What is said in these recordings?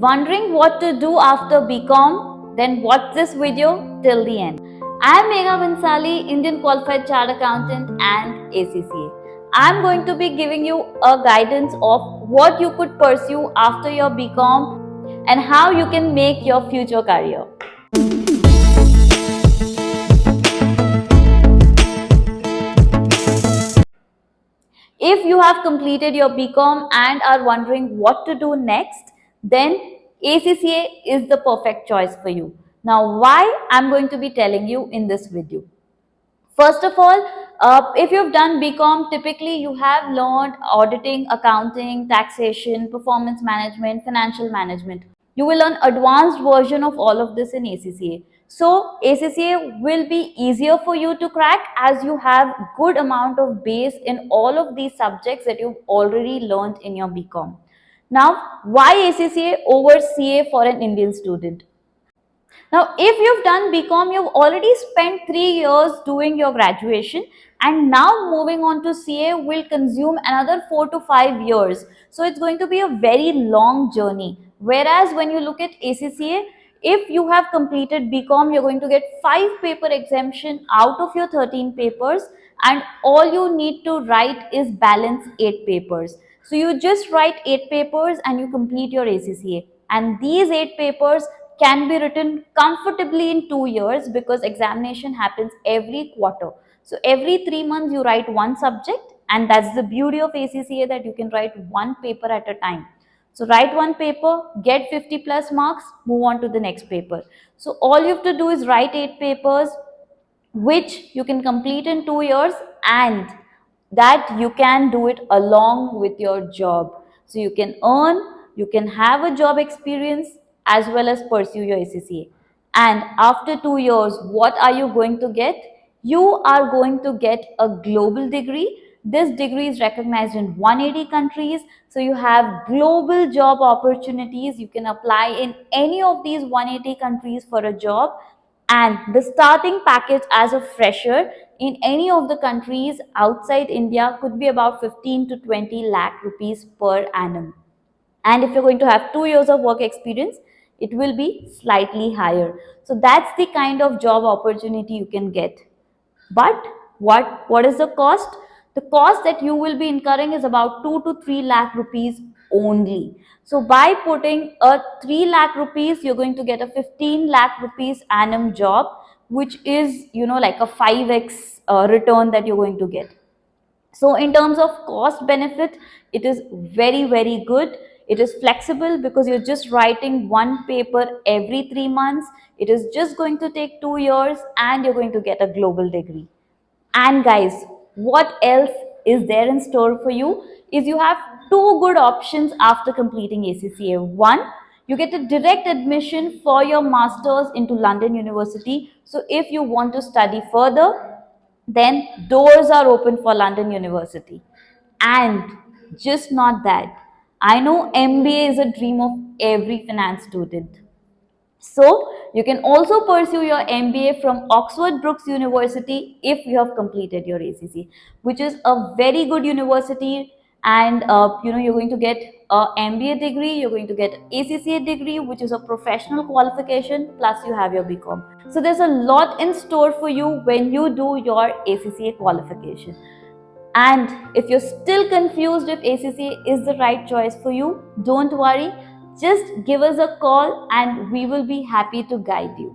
Wondering what to do after BCom? Then watch this video till the end. I am Megha Bansali, Indian Qualified Chartered Accountant and ACCA. I am going to be giving you a guidance of what you could pursue after your BCom and how you can make your future career. If you have completed your BCom and are wondering what to do next, then ACCA is the perfect choice for you. Now, why I'm going to be telling you in this video. First of all, if you've done BCom, typically you have learned auditing, accounting, taxation, performance management, financial management. You will learn advanced version of all of this in ACCA. So ACCA will be easier for you to crack as you have good amount of base in all of these subjects that you've already learned in your BCom. Now, why ACCA over CA for an Indian student? Now, if you've done BCom, you've already spent 3 years doing your graduation, and now moving on to CA will consume another 4 to 5 years. So it's going to be a very long journey. Whereas when you look at ACCA, if you have completed BCom, you're going to get 5 paper exemption out of your 13 papers, and all you need to write is balance 8 papers. So you just write 8 papers and you complete your ACCA. And these 8 papers can be written comfortably in 2 years because examination happens every quarter. So every 3 months you write one subject, and that's the beauty of ACCA, that you can write one paper at a time. So write one paper, get 50 plus marks, move on to the next paper. So all you have to do is write 8 papers, which you can complete in 2 years, and that you can do it along with your job. So you can earn, you can have a job experience as well as pursue your ACCA. And after 2 years, what are you going to get? You are going to get a global degree. This degree is recognized in 180 countries. So you have global job opportunities. You can apply in any of these 180 countries for a job, and the starting package as a fresher in any of the countries outside India could be about 15 to 20 lakh rupees per annum. And if you're going to have 2 years of work experience, it will be slightly higher. So that's the kind of job opportunity you can get. But what is the cost? The cost that you will be incurring is about 2 to 3 lakh rupees only. So by putting a 3 lakh rupees, you're going to get a 15 lakh rupees annum job, which is, like a 5x return that you're going to get. So in terms of cost benefit, it is very, very good. It is flexible because you're just writing one paper every 3 months. It is just going to take 2 years and you're going to get a global degree. And guys, what else is there in store for you is you have two good options after completing ACCA. One, you get a direct admission for your masters into London University. So if you want to study further, then doors are open for London University. And just not that. I know MBA is a dream of every finance student. So you can also pursue your MBA from Oxford Brookes University if you have completed your ACC, which is a very good university. And you're going to get a MBA degree, you're going to get ACCA degree, which is a professional qualification, plus you have your BCom. So there's a lot in store for you when you do your ACCA qualification. And if you're still confused if ACCA is the right choice for you, don't worry. Just give us a call and we will be happy to guide you.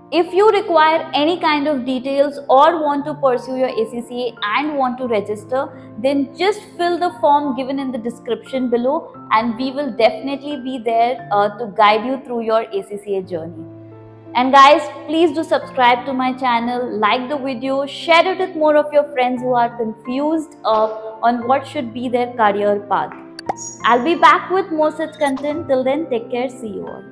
If you require any kind of details or want to pursue your ACCA and want to register, then just fill the form given in the description below and we will definitely be there to guide you through your ACCA journey. And guys, please do subscribe to my channel, like the video, share it with more of your friends who are confused on what should be their career path. I'll be back with more such content. Till then, take care. See you all.